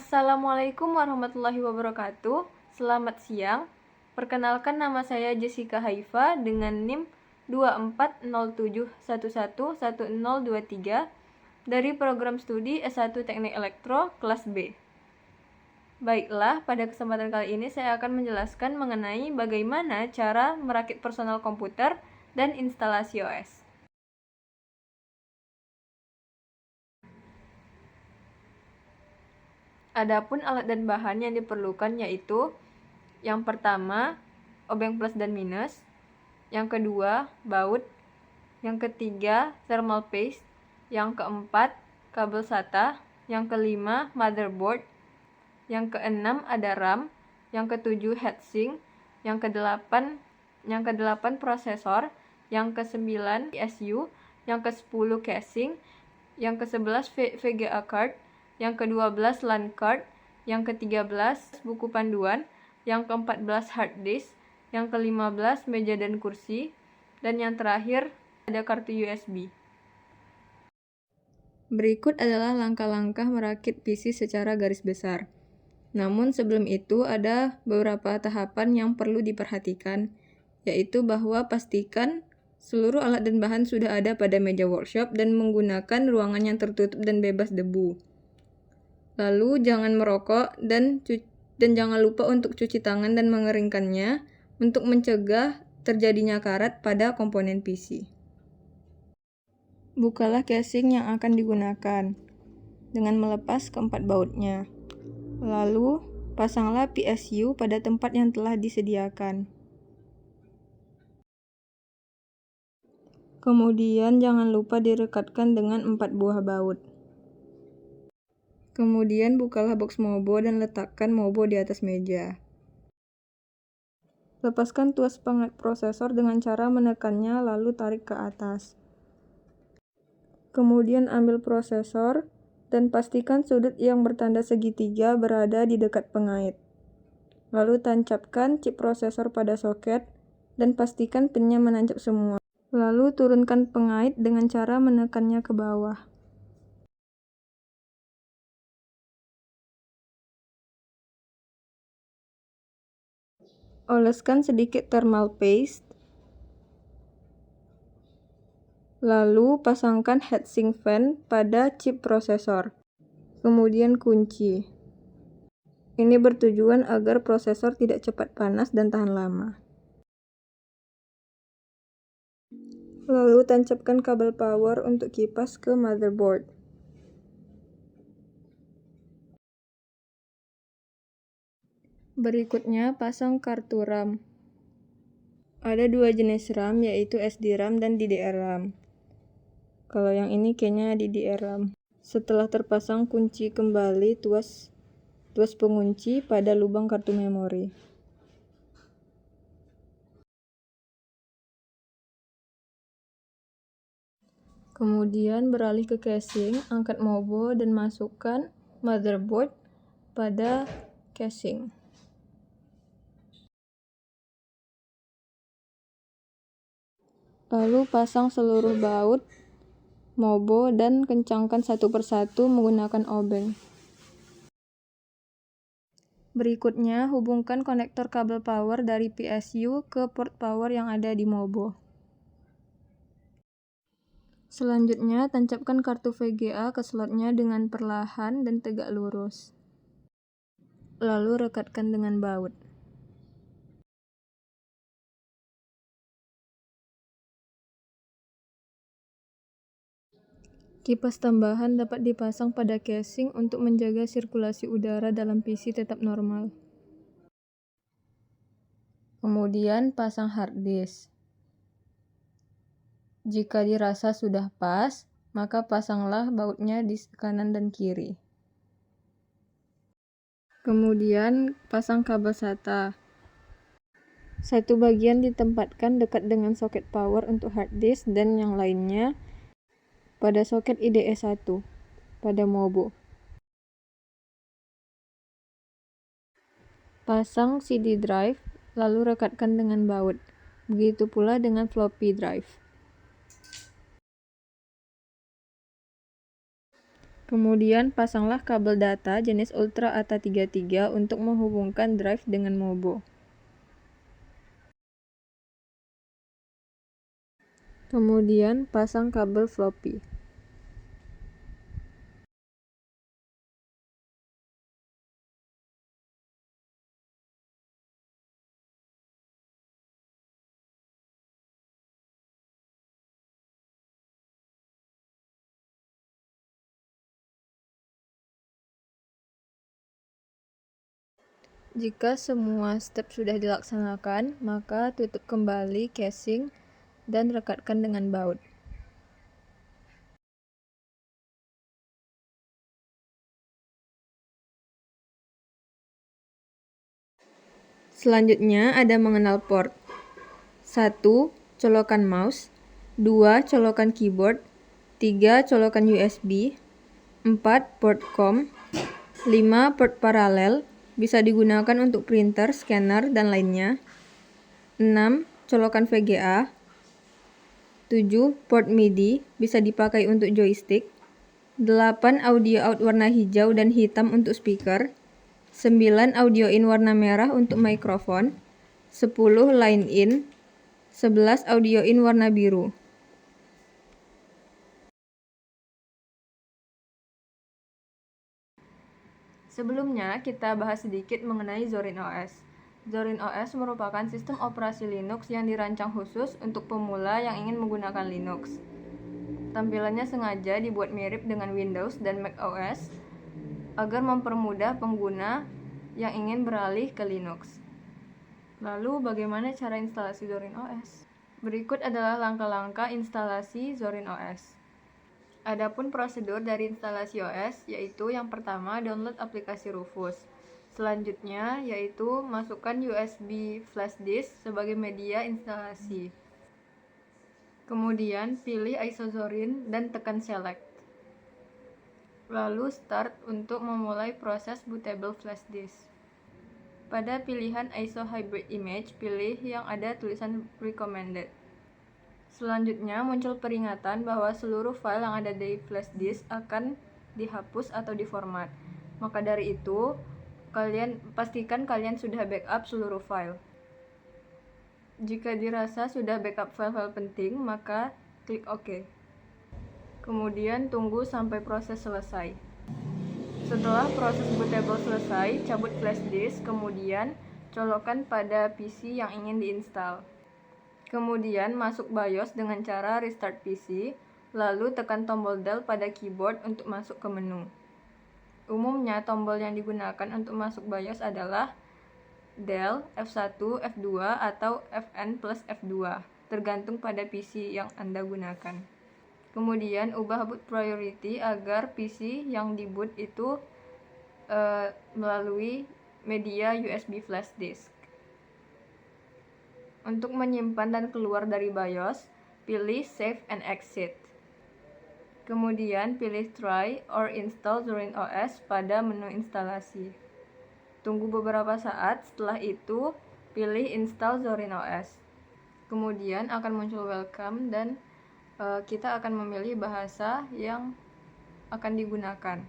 Assalamualaikum warahmatullahi wabarakatuh. Selamat siang. Perkenalkan, nama saya Jessica Haifa dengan NIM 2407111023 dari program studi S1 Teknik Elektro kelas B. Baiklah, pada kesempatan kali ini saya akan menjelaskan mengenai bagaimana cara merakit personal komputer dan instalasi OS. Adapun alat dan bahan yang diperlukan yaitu yang pertama, obeng plus dan minus, yang kedua, baut, yang ketiga, thermal paste, yang keempat, kabel SATA, yang kelima, motherboard, yang keenam ada RAM, yang ketujuh heatsink, yang kedelapan prosesor, yang kesembilan PSU, yang ke-10 casing, yang ke-11 VGA card, yang ke-12 LAN card, yang ke-13 buku panduan, yang ke-14 hard disk, yang ke-15 meja dan kursi, dan yang terakhir ada kartu USB. Berikut adalah langkah-langkah merakit PC secara garis besar. Namun sebelum itu ada beberapa tahapan yang perlu diperhatikan, yaitu bahwa pastikan seluruh alat dan bahan sudah ada pada meja workshop dan menggunakan ruangan yang tertutup dan bebas debu. Lalu jangan merokok dan jangan lupa untuk cuci tangan dan mengeringkannya untuk mencegah terjadinya karat pada komponen PC. Bukalah casing yang akan digunakan dengan melepas keempat bautnya. Lalu pasanglah PSU pada tempat yang telah disediakan. Kemudian jangan lupa direkatkan dengan 4 buah baut. Kemudian bukalah box Mobo dan letakkan Mobo di atas meja. Lepaskan tuas pengat prosesor dengan cara menekannya lalu tarik ke atas. Kemudian ambil prosesor dan pastikan sudut yang bertanda segitiga berada di dekat pengait. Lalu tancapkan chip prosesor pada soket dan pastikan pinnya menancap semua. Lalu turunkan pengait dengan cara menekannya ke bawah. Oleskan sedikit thermal paste. Lalu pasangkan heatsink fan pada chip prosesor. Kemudian kunci. Ini bertujuan agar prosesor tidak cepat panas dan tahan lama. Lalu tancapkan kabel power untuk kipas ke motherboard. Berikutnya, pasang kartu RAM. Ada dua jenis RAM, yaitu SD-RAM dan DDR-RAM. Kalau yang ini kayaknya DDR-RAM. Setelah terpasang, kunci kembali tuas pengunci pada lubang kartu memori. Kemudian beralih ke casing, angkat Mobo dan masukkan motherboard pada casing. Lalu pasang seluruh baut Mobo dan kencangkan satu persatu menggunakan obeng. Berikutnya, hubungkan konektor kabel power dari PSU ke port power yang ada di Mobo. Selanjutnya, tancapkan kartu VGA ke slotnya dengan perlahan dan tegak lurus. Lalu rekatkan dengan baut. Kipas tambahan dapat dipasang pada casing untuk menjaga sirkulasi udara dalam PC tetap normal. Kemudian pasang hard disk. Jika dirasa sudah pas, maka pasanglah bautnya di kanan dan kiri. Kemudian pasang kabel SATA. Satu bagian ditempatkan dekat dengan soket power untuk hard disk dan yang lainnya pada soket IDE 1 pada Mobo. Pasang CD drive, lalu rekatkan dengan baut. Begitu pula dengan floppy drive. Kemudian pasanglah kabel data jenis Ultra ATA33 untuk menghubungkan drive dengan Mobo. Kemudian pasang kabel floppy. Jika semua step sudah dilaksanakan, maka tutup kembali casing dan rekatkan dengan baut. Selanjutnya ada mengenal port. 1. Colokan mouse. 2. Colokan keyboard. 3. Colokan USB. 4. Port COM. 5. Port paralel. Bisa digunakan untuk printer, scanner, dan lainnya. 6. Colokan VGA. 7. Port MIDI. Bisa dipakai untuk joystick. 8. Audio out warna hijau dan hitam untuk speaker. 9. Audio in warna merah untuk mikrofon. 10. Line in. 11. Audio in warna biru. Sebelumnya, kita bahas sedikit mengenai Zorin OS. Zorin OS merupakan sistem operasi Linux yang dirancang khusus untuk pemula yang ingin menggunakan Linux. Tampilannya sengaja dibuat mirip dengan Windows dan Mac OS agar mempermudah pengguna yang ingin beralih ke Linux. Lalu, bagaimana cara instalasi Zorin OS? Berikut adalah langkah-langkah instalasi Zorin OS. Adapun prosedur dari instalasi OS, yaitu yang pertama download aplikasi Rufus. Selanjutnya yaitu masukkan USB flash disk sebagai media instalasi. Kemudian pilih ISO Zorin dan tekan select. Lalu start untuk memulai proses bootable flash disk. Pada pilihan ISO Hybrid Image, pilih yang ada tulisan recommended. Selanjutnya muncul peringatan bahwa seluruh file yang ada di flash disk akan dihapus atau diformat. Maka dari itu, pastikan kalian sudah backup seluruh file. Jika dirasa sudah backup file-file penting, maka klik OK. Kemudian tunggu sampai proses selesai. Setelah proses bootable selesai, cabut flash disk, kemudian colokkan pada PC yang ingin diinstal. Kemudian masuk BIOS dengan cara restart PC, lalu tekan tombol Del pada keyboard untuk masuk ke menu. Umumnya tombol yang digunakan untuk masuk BIOS adalah Del, F1, F2, atau Fn plus F2, tergantung pada PC yang Anda gunakan. Kemudian ubah boot priority agar PC yang diboot itu melalui media USB flash disk. Untuk menyimpan dan keluar dari BIOS, pilih Save and Exit. Kemudian pilih Try or Install Zorin OS pada menu instalasi. Tunggu beberapa saat, setelah itu pilih Install Zorin OS. Kemudian akan muncul Welcome dan kita akan memilih bahasa yang akan digunakan.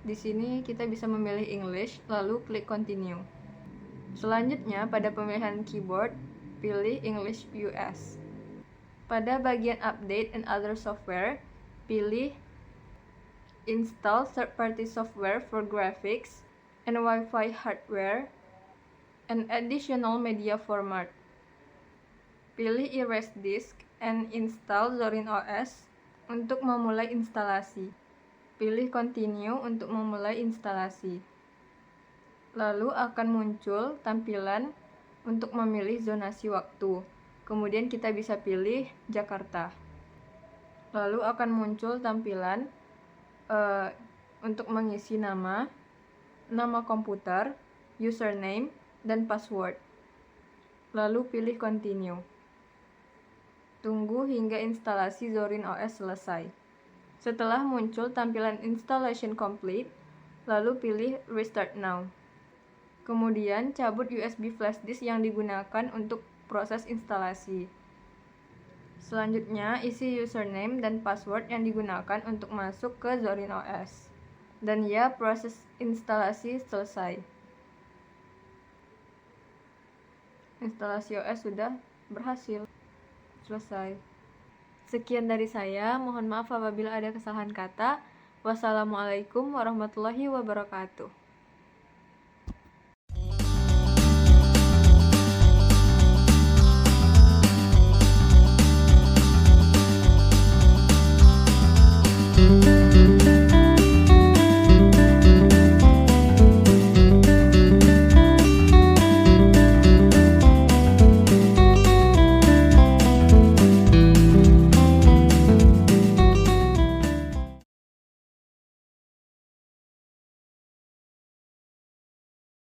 Di sini kita bisa memilih English, lalu klik Continue. Selanjutnya, pada pemilihan keyboard, pilih English US. Pada bagian Update and Other Software, pilih Install Third-Party Software for Graphics and Wi-Fi Hardware and Additional Media Format. Pilih Erase Disk and Install Zorin OS untuk memulai instalasi. Pilih Continue untuk memulai instalasi. Lalu akan muncul tampilan untuk memilih zonasi waktu. Kemudian kita bisa pilih Jakarta. Lalu akan muncul tampilan untuk mengisi nama komputer, username, dan password. Lalu pilih Continue. Tunggu hingga instalasi Zorin OS selesai. Setelah muncul tampilan Installation Complete, lalu pilih Restart Now. Kemudian cabut USB flash disk yang digunakan untuk proses instalasi. Selanjutnya, isi username dan password yang digunakan untuk masuk ke Zorin OS. Dan ya, proses instalasi selesai. Instalasi OS sudah berhasil. Selesai. Sekian dari saya, mohon maaf apabila ada kesalahan kata. Wassalamualaikum warahmatullahi wabarakatuh.